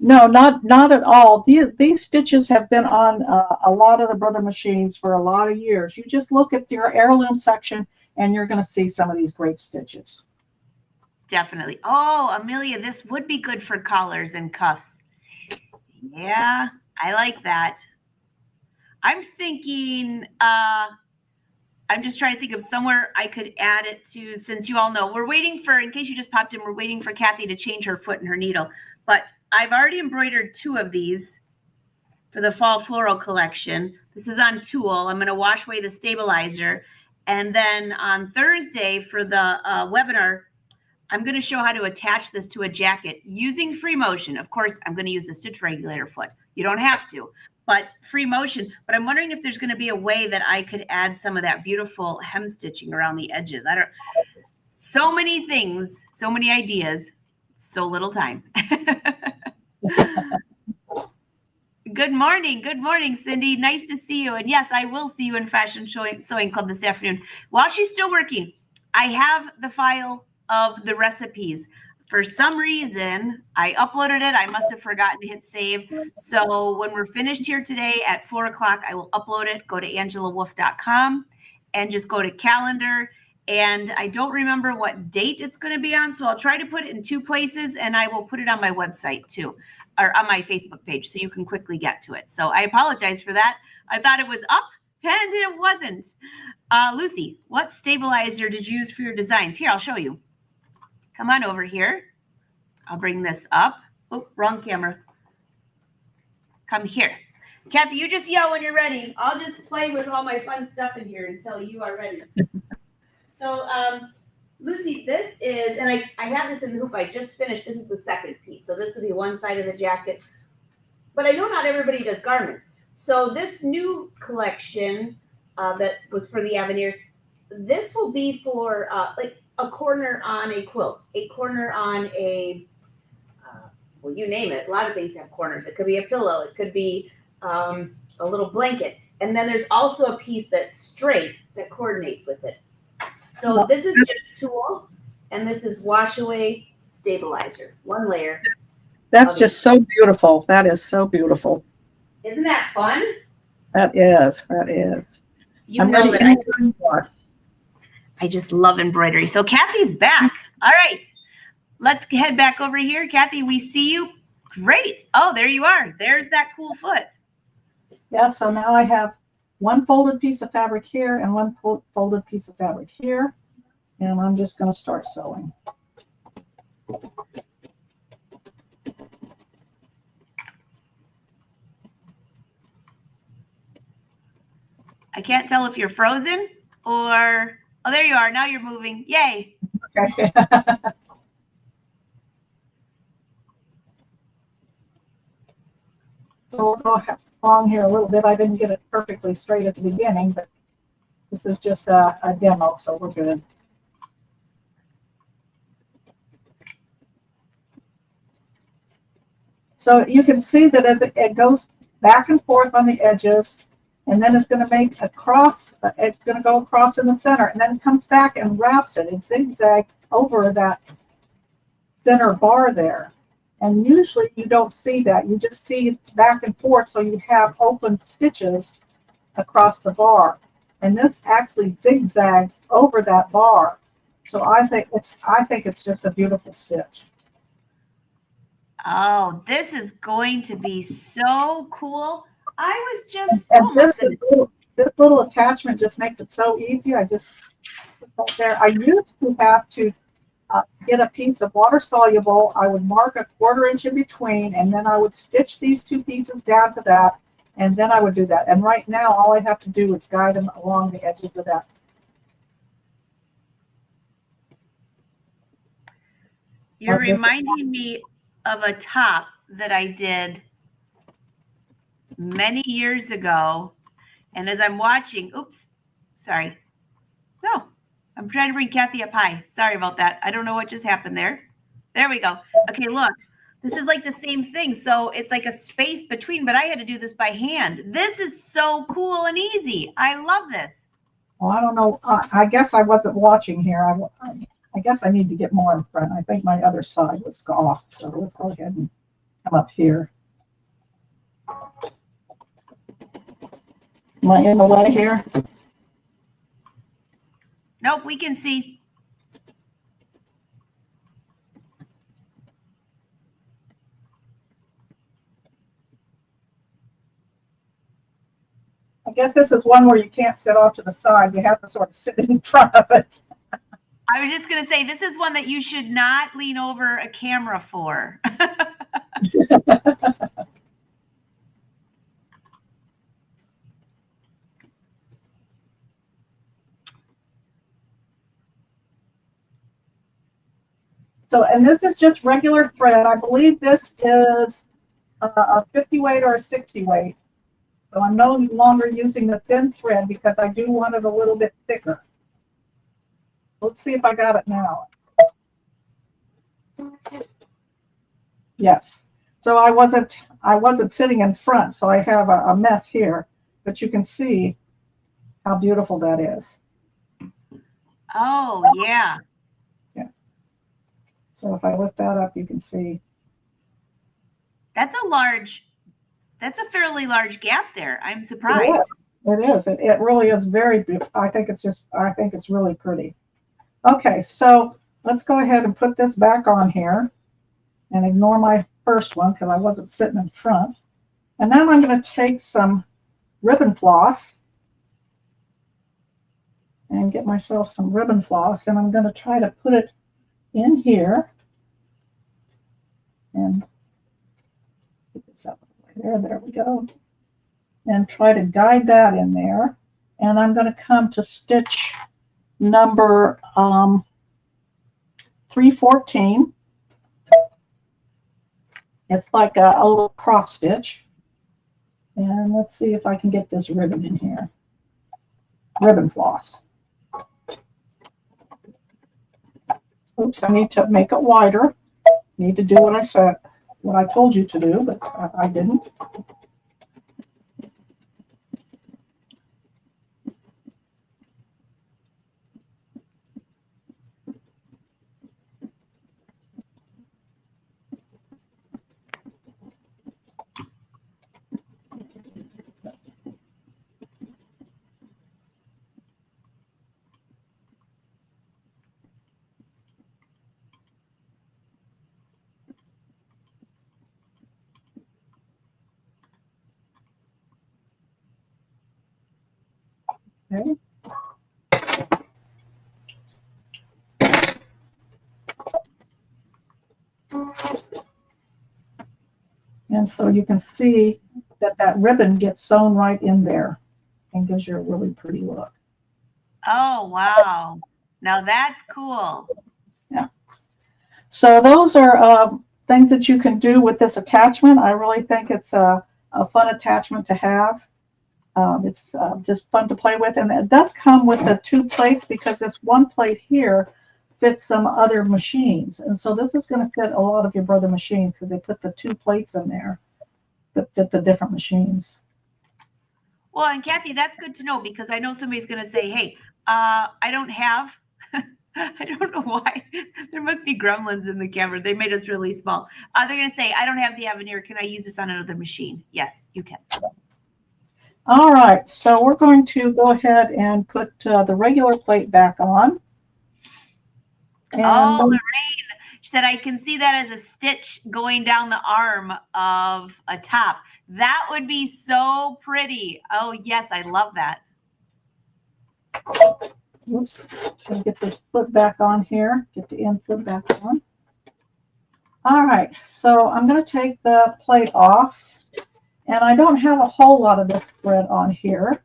No, not at all. These stitches have been on a lot of the Brother machines for a lot of years. You just look at your heirloom section and you're going to see some of these great stitches. Definitely. Oh, Amelia, this would be good for collars and cuffs. Yeah, I like that. I'm thinking, I'm just trying to think of somewhere I could add it to, since you all know, we're waiting for, in case you just popped in, we're waiting for Cathy to change her foot and her needle. But I've already embroidered 2 of these for the fall floral collection. This is on tulle. I'm going to wash away the stabilizer. And then on Thursday for the webinar, I'm going to show how to attach this to a jacket using free motion. Of course, I'm going to use the stitch regulator foot. You don't have to, but free motion. But I'm wondering if there's going to be a way that I could add some of that beautiful hem stitching around the edges. So many things, so many ideas, so little time. Good morning, Cindy. Nice to see you. And yes, I will see you in Fashion Sewing Club this afternoon. While she's still working, I have the file of the recipes. For some reason, I uploaded it. I must have forgotten to hit save. So when we're finished here today at 4 o'clock, I will upload it. Go to angelawolf.com and just go to calendar. And I don't remember what date it's going to be on. So I'll try to put it in 2 places, and I will put it on my website too, or on my Facebook page, so you can quickly get to it. So I apologize for that. I thought it was up, and it wasn't. Lucy, what stabilizer did you use for your designs? Here, I'll show you. Come on over here. I'll bring this up. Oh, wrong camera. Come here. Cathy, you just yell when you're ready. I'll just play with all my fun stuff in here until you are ready. So, Lucy, this is, and I have this in the hoop. I just finished. This is the second piece. So this will be one side of the jacket. But I know not everybody does garments. So this new collection that was for the Avenir, this will be for like a corner on a quilt, a corner on a, well, you name it. A lot of things have corners. It could be a pillow. It could be a little blanket. And then there's also a piece that's straight that coordinates with it. So this is just tulle, and this is wash away stabilizer. One layer. That's just so beautiful. That is so beautiful. Isn't that fun? That is. That is. You know that I just love embroidery. So Cathy's back. All right. Let's head back over here. Cathy, we see you. Great. Oh, there you are. There's that cool foot. Yeah, so now I have one folded piece of fabric here and one folded piece of fabric here. And I'm just going to start sewing. I can't tell if you're frozen or, oh, there you are. Now you're moving. Yay. Okay. So we'll go along here a little bit. I didn't get it perfectly straight at the beginning, but this is just a demo, so we're good. So you can see that it goes back and forth on the edges, and then it's going to make a cross. It's going to go across in the center, and then it comes back and wraps it. It zigzags over that center bar there. And usually you don't see that. You just see back and forth, so you have open stitches across the bar. And this actually zigzags over that bar. So I think it's just a beautiful stitch. Oh, this is going to be so cool. I was just, And oh my goodness. this little attachment just makes it so easy. I just put that there. I used to have to get a piece of water soluble. I would mark a 1/4 inch in between, and then I would stitch these 2 pieces down to that, and then I would do that. And right now, all I have to do is guide them along the edges of that. You're reminding me of a top that I did many years ago. And as I'm watching, oops, sorry. No, I'm trying to bring Cathy up high. Sorry about that. I don't know what just happened there. There we go. Okay, look, this is like the same thing. So it's like a space between, but I had to do this by hand. This is so cool and easy. I love this. Well, I don't know. I guess I wasn't watching here. I guess I need to get more in front. I think my other side was off. So let's go ahead and come up here. Am I in the way here? Nope, we can see. I guess this is one where you can't sit off to the side. You have to sort of sit in front of it. I was just going to say, this is one that you should not lean over a camera for. So, and this is just regular thread. I believe this is a 50 weight or a 60 weight. So I'm no longer using the thin thread because I do want it a little bit thicker. Let's see if I got it now. Yes. So I wasn't sitting in front, so I have a mess here, but you can see how beautiful that is. Oh, yeah. Yeah. So if I lift that up, you can see. That's a fairly large gap there. I'm surprised. It is. It really is very beautiful. I think it's really pretty. Okay, so let's go ahead and put this back on here and ignore my first one because I wasn't sitting in front. And then I'm going to take some ribbon floss and get myself some ribbon floss, and I'm going to try to put it in here and put this up there. There we go. And try to guide that in there. And I'm going to come to stitch number 314. It's like a little cross stitch. And let's see if I can get this ribbon in here. Ribbon floss. Oops, I need to make it wider. Need to do what I said, what I told you to do, but I didn't. Okay. And so you can see that that ribbon gets sewn right in there and gives you a really pretty look. Oh, wow. Now that's cool. Yeah. So those are things that you can do with this attachment. I really think it's a fun attachment to have. It's just fun to play with. And it does come with the 2 plates because this one plate here fits some other machines. And so this is going to fit a lot of your brother machines because they put the 2 plates in there that fit the different machines. Well, and Cathy, that's good to know because I know somebody's going to say, hey, I don't have I don't know why. There must be gremlins in the camera. They made us really small. They're going to say, I don't have the Avenir. Can I use this on another machine? Yes, you can. All right, so we're going to go ahead and put the regular plate back on. And oh, Lorraine. She said, I can see that as a stitch going down the arm of a top. That would be so pretty. Oh, yes, I love that. Oops, should I get this foot back on here? Get the end foot back on. All right, so I'm going to take the plate off. And I don't have a whole lot of this thread on here,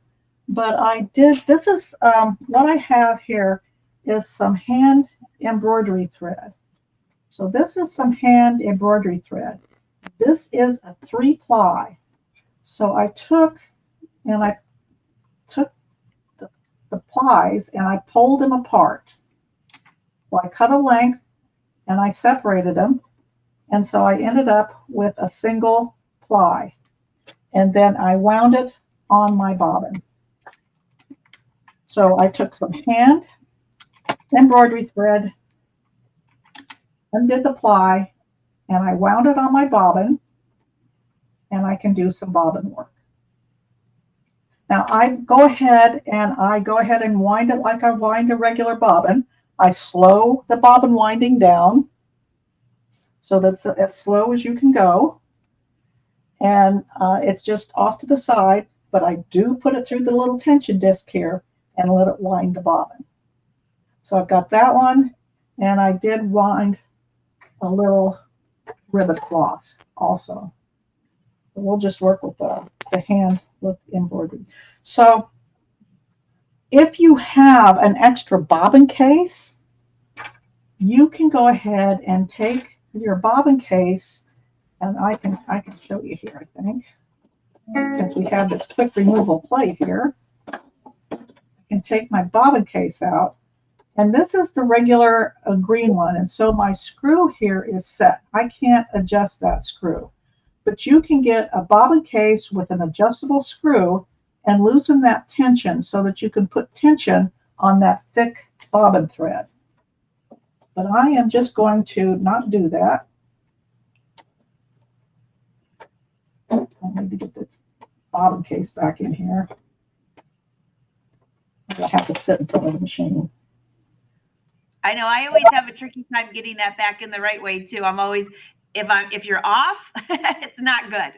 but I did, this is what I have here is some hand embroidery thread. So this is some hand embroidery thread. This is a 3-ply. So I took the plies and I pulled them apart. So I cut a length and I separated them. And so I ended up with a single ply. And then I wound it on my bobbin. So I took some hand embroidery thread, undid the ply, and I wound it on my bobbin, and I can do some bobbin work. Now I go ahead and wind it like I wind a regular bobbin. I slow the bobbin winding down so that's as slow as you can go. And it's just off to the side, but I do put it through the little tension disc here and let it wind the bobbin. So I've got that one, and I did wind a little ribbon cloth also. We'll just work with the hand with embroidery. So if you have an extra bobbin case, you can go ahead and take your bobbin case. And I can show you here, I think. Since we have this quick removal plate here, I can take my bobbin case out. And this is the regular green one. And so my screw here is set. I can't adjust that screw. But you can get a bobbin case with an adjustable screw and loosen that tension so that you can put tension on that thick bobbin thread. But I am just going to not do that. I need to get this bobbin case back in here. I have to sit in front of the machine. I know. I always have a tricky time getting that back in the right way too. I'm always, if you're off, it's not good.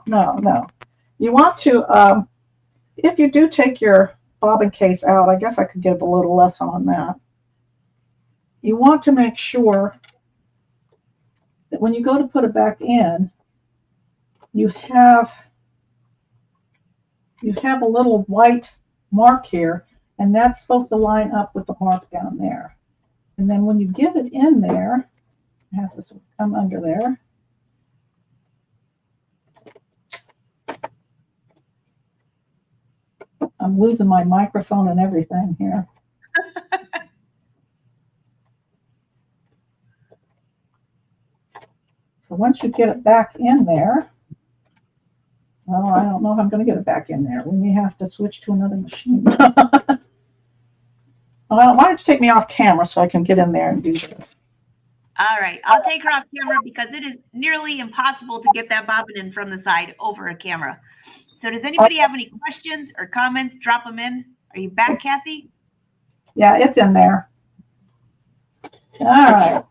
No. You want to, if you do take your bobbin case out, I guess I could give a little lesson on that. You want to make sure that when you go to put it back in, you have a little white mark here, and that's supposed to line up with the mark down there. And then when you get it in there, it has to sort of come under there. I'm losing my microphone and everything here. So once you get it back in there, well, I don't know if I'm going to get it back in there. We may have to switch to another machine. Well, why don't you take me off camera so I can get in there and do this? All right. I'll take her off camera because it is nearly impossible to get that bobbin in from the side over a camera. So does anybody have any questions or comments? Drop them in. Are you back, Cathy? Yeah, it's in there. All right.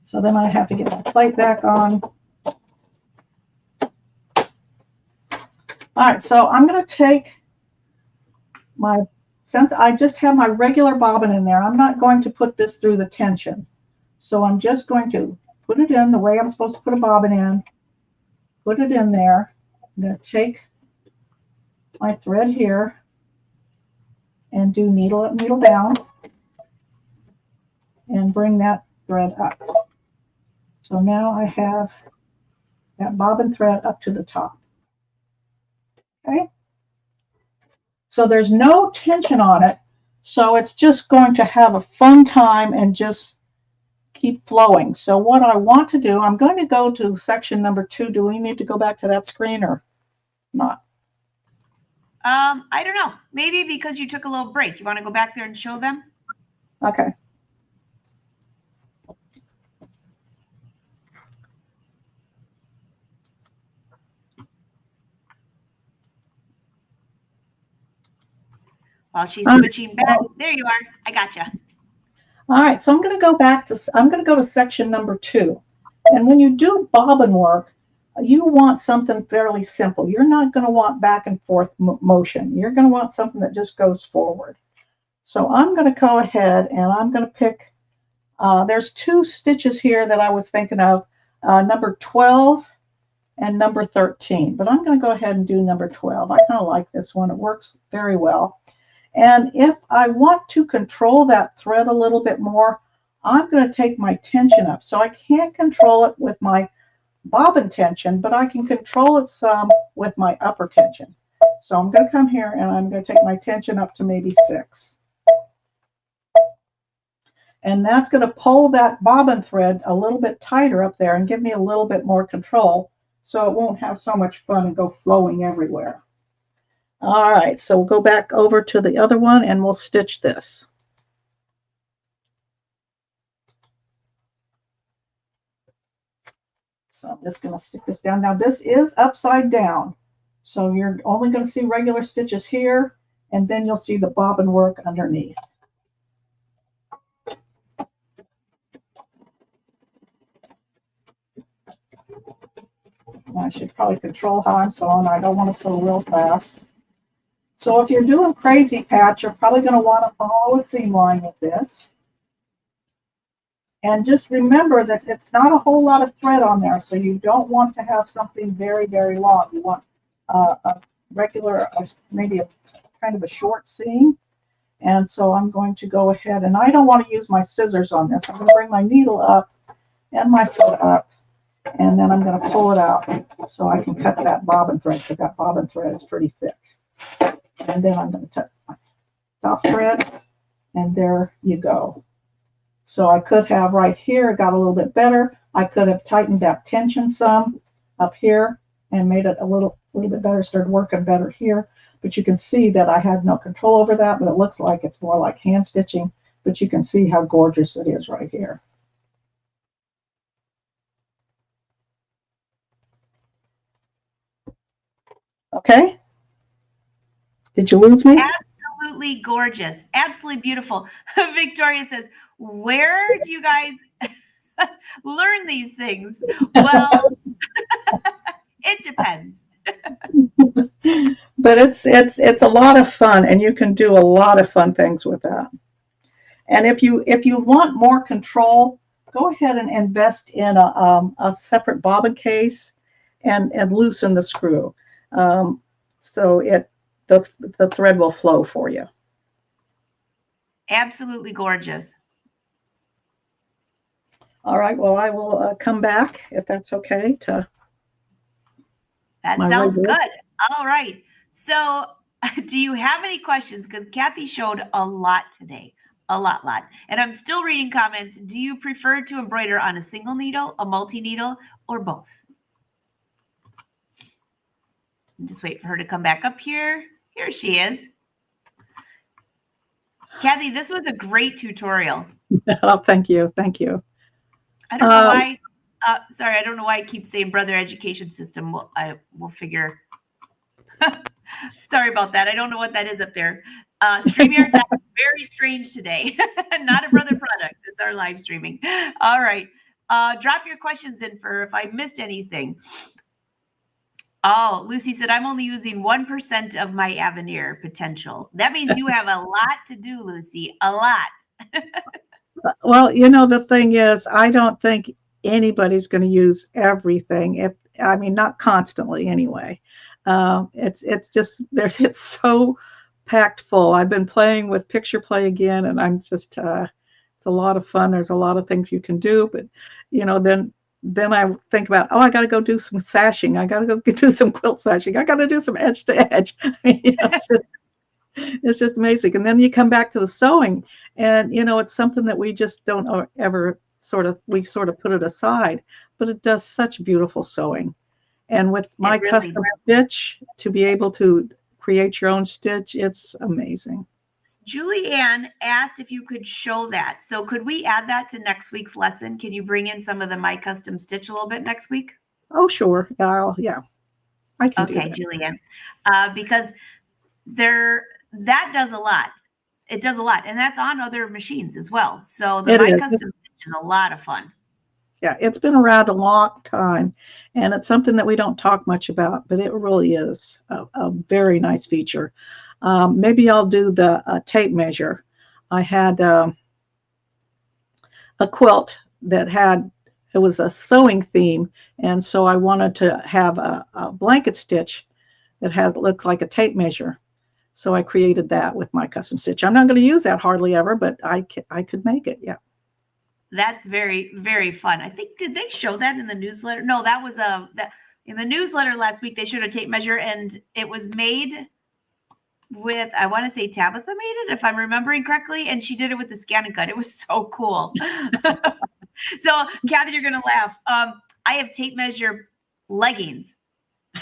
So then I have to get my plate back on. All right, so I'm going to take since I just have my regular bobbin in there, I'm not going to put this through the tension. So I'm just going to put it in the way I'm supposed to put a bobbin in, put it in there. I'm going to take my thread here and do needle up, needle down, and bring that thread up. So now I have that bobbin thread up to the top. Okay. So there's no tension on it. So it's just going to have a fun time and just keep flowing. So what I want to do, I'm going to go to section number 2. Do we need to go back to that screen or not? I don't know. Maybe because you took a little break. You want to go back there and show them? Okay. While she's switching back. There you are. I gotcha. All right, so I'm going to go I'm going to go to section number 2. And when you do bobbin work, you want something fairly simple. You're not going to want back and forth motion. You're going to want something that just goes forward. So I'm going to go ahead and I'm going to pick, there's 2 stitches here that I was thinking of, number 12 and number 13. But I'm going to go ahead and do number 12. I kind of like this one. It works very well. And if I want to control that thread a little bit more, I'm going to take my tension up. So I can't control it with my bobbin tension, but I can control it some with my upper tension. So I'm going to come here and I'm going to take my tension up to maybe 6. And that's going to pull that bobbin thread a little bit tighter up there and give me a little bit more control so it won't have so much fun and go flowing everywhere. All right, so we'll go back over to the other one and we'll stitch this. So I'm just going to stick this down. Now this is upside down, so you're only going to see regular stitches here, and then you'll see the bobbin work underneath. I should probably control how I'm sewing. I don't want to sew real fast. So if you're doing crazy patch, you're probably going to want to follow a seam line with this. And just remember that it's not a whole lot of thread on there, so you don't want to have something very, very long. You want a regular, maybe a kind of a short seam. And so I'm going to go ahead, and I don't want to use my scissors on this. I'm going to bring my needle up and my foot up, and then I'm going to pull it out so I can cut that bobbin thread, because that bobbin thread is pretty thick. And then I'm going to touch my top thread, and there you go. So I could have right here, it got a little bit better. I could have tightened that tension some up here and made it a little bit better, started working better here. But you can see that I had no control over that, but it looks like it's more like hand stitching. But you can see how gorgeous it is right here. Okay? Did you lose me? Absolutely gorgeous. Absolutely beautiful. Victoria says, where do you guys learn these things? Well, it depends. But it's a lot of fun, and you can do a lot of fun things with that. And if you want more control, go ahead and invest in a separate bobbin case and loosen the screw, so the thread will flow for you. Absolutely gorgeous. All right, well, I will come back if that's okay. That sounds good. All right. So do you have any questions? Because Cathy showed a lot today, a lot. And I'm still reading comments. Do you prefer to embroider on a single needle, a multi-needle, or both? Just wait for her to come back up here. Here she is. Cathy, this was a great tutorial. Oh, thank you. Thank you. I don't know why. Sorry, I don't know why I keep saying brother education system. We'll figure. Sorry about that. I don't know what that is up there. StreamYard's acting very strange today. Not a brother product. It's our live streaming. All right. Drop your questions in for if I missed anything. Oh, Lucy said, I'm only using 1% of my Avenir potential. That means you have a lot to do, Lucy. A lot. Well, you know, the thing is, I don't think anybody's going to use everything. I mean, not constantly anyway. It's just it's so packed full. I've been playing with picture play again, and I'm just it's a lot of fun. There's a lot of things you can do, but you know, then I think about, oh, I got to go do some sashing. I got to go do some quilt sashing. I got to do some edge to edge. You know, it's just amazing. And then you come back to the sewing, and you know, it's something that we just don't ever sort of put it aside, but it does such beautiful sewing. And with my custom stitch, to be able to create your own stitch. It's amazing. Julianne asked if you could show that. So could we add that to next week's lesson? Can you bring in some of the My Custom Stitch a little bit next week? Oh, sure. Yeah, I can do Okay, that. Julianne, because that does a lot. It does a lot, and that's on other machines as well. So the It My is. Custom Stitch is a lot of fun. Yeah, it's been around a long time, and it's something that we don't talk much about, but it really is a very nice feature. Maybe I'll do the tape measure. I had a quilt that it was a sewing theme, and so I wanted to have a blanket stitch that looked like a tape measure. So I created that with My Custom Stitch. I'm not going to use that hardly ever, but I could make it. Yeah. That's very, very fun. I think, did they show that in the newsletter? No, that was in the newsletter last week. They showed a tape measure, and it was made with, I want to say Tabitha made it, if I'm remembering correctly, and she did it with the scan and cut. It was so cool. So, Cathy, you're gonna laugh. I have tape measure leggings.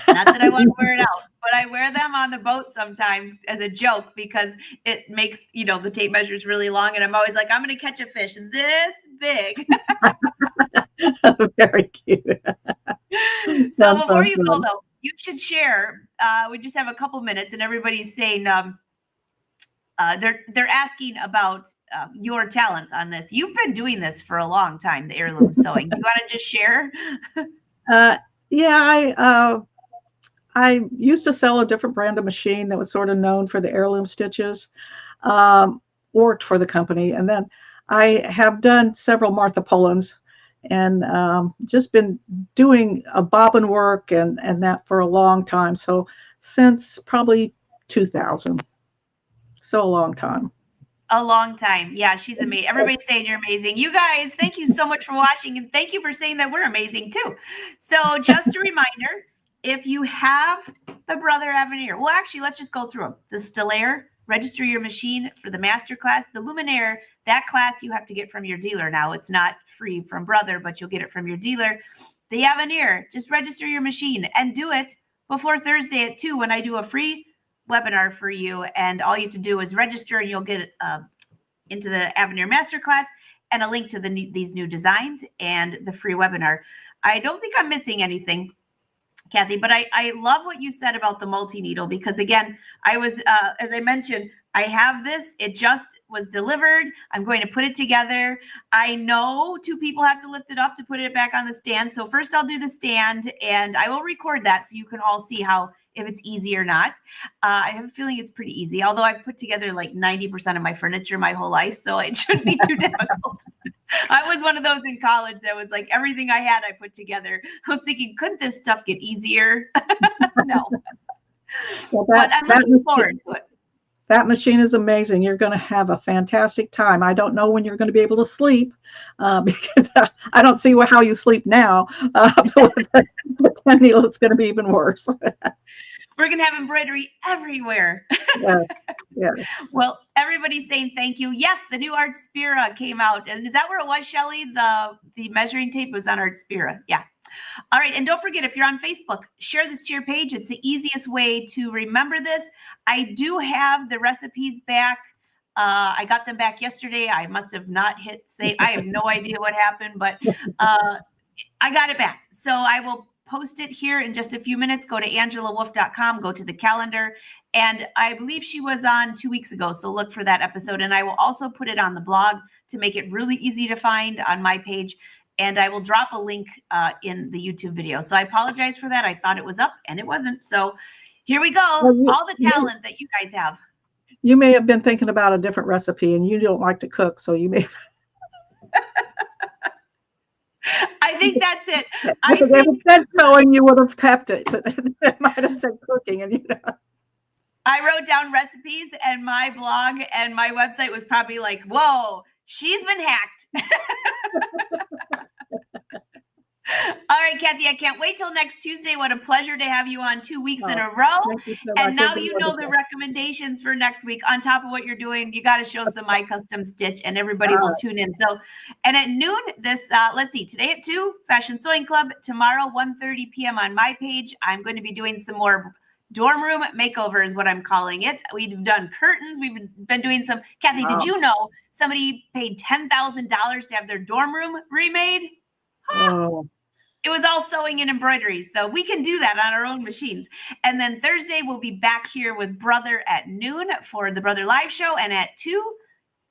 Not that I want to wear it out, but I wear them on the boat sometimes as a joke because it makes, the tape measures really long. And I'm always like, I'm going to catch a fish this big. Very cute. So before you go, though, you should share. We just have a couple minutes, and everybody's saying they're asking about your talents on this. You've been doing this for a long time, the heirloom sewing. Do you want to just share? Yeah, I used to sell a different brand of machine that was sort of known for the heirloom stitches, worked for the company. And then I have done several Martha Pullens and just been doing a bobbin work and that for a long time. So since probably 2000. So a long time. A long time. Yeah, she's amazing. Everybody's saying you're amazing. You guys, thank you so much for watching, and thank you for saying that we're amazing too. So just a reminder, if you have the Brother Avenir, well, actually, let's just go through them. The Stellaire, register your machine for the master class. The Luminaire, that class you have to get from your dealer now. It's not free from Brother, but you'll get it from your dealer. The Avenir, just register your machine and do it before Thursday at 2 when I do a free webinar for you. And all you have to do is register and you'll get into the Avenir Masterclass and a link to these new designs and the free webinar. I don't think I'm missing anything, Cathy, but I love what you said about the multi-needle because, again, I was, as I mentioned, I have this. It just was delivered. I'm going to put it together. I know 2 people have to lift it up to put it back on the stand. So first I'll do the stand, and I will record that so you can all see if it's easy or not. I have a feeling it's pretty easy, although I've put together like 90% of my furniture my whole life, so it shouldn't be too difficult. I was one of those in college that was like everything I had I put together. I was thinking, couldn't this stuff get easier? No. Well, but I'm looking forward to it. That machine is amazing. You're going to have a fantastic time. I don't know when you're going to be able to sleep because I don't see how you sleep now. But with the 10 needle, it's going to be even worse. We're going to have embroidery everywhere. Yeah. Well, everybody's saying thank you. Yes, the new Art Spira came out. And is that where it was, Shelly? The measuring tape was on Art Spira. Yeah. All right. And don't forget, if you're on Facebook, share this to your page. It's the easiest way to remember this. I do have the recipes back. I got them back yesterday. I must have not hit save. I have no idea what happened, but I got it back. So I will post it here in just a few minutes. Go to angelawolf.com, go to the calendar. And I believe she was on 2 weeks ago. So look for that episode. And I will also put it on the blog to make it really easy to find on my page. And I will drop a link in the YouTube video. So I apologize for that. I thought it was up and it wasn't. So here we go. Well, all the talent that you guys have. You may have been thinking about a different recipe and you don't like to cook. So you may. I think that's it. If it said sewing, you would have kept it, but it might have said cooking. And I wrote down recipes, and my blog and my website was probably like, "Whoa, she's been hacked." All right, Cathy, I can't wait till next Tuesday. What a pleasure to have you on 2 weeks in a row. And now you know the recommendations for next week. On top of what you're doing, you got to show some My Custom Stitch, and everybody will tune in. So, and at noon, let's see, today at 2, Fashion Sewing Club. Tomorrow, 1:30 p.m. on my page. I'm going to be doing some more Dorm room makeover is what I'm calling it. We've done curtains. We've been doing some. Cathy, Wow. did you know somebody paid $10,000 to have their dorm room remade? Oh, It was all sewing and embroidery. So we can do that on our own machines. And then Thursday, we'll be back here with Brother at noon for the Brother Live Show, and at 2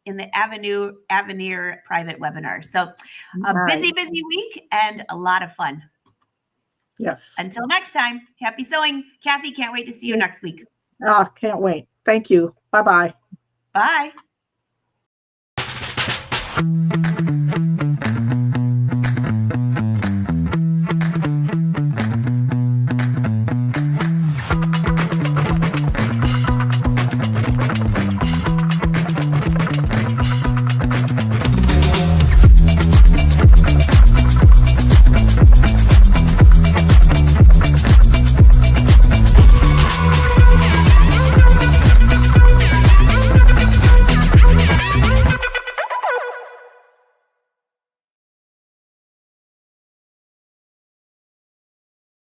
in the Avenir private webinar. So a busy week and a lot of fun. yes. Until next time, happy sewing. Cathy, can't wait to see you next week. Oh, can't wait. Thank you. Bye-bye. Bye.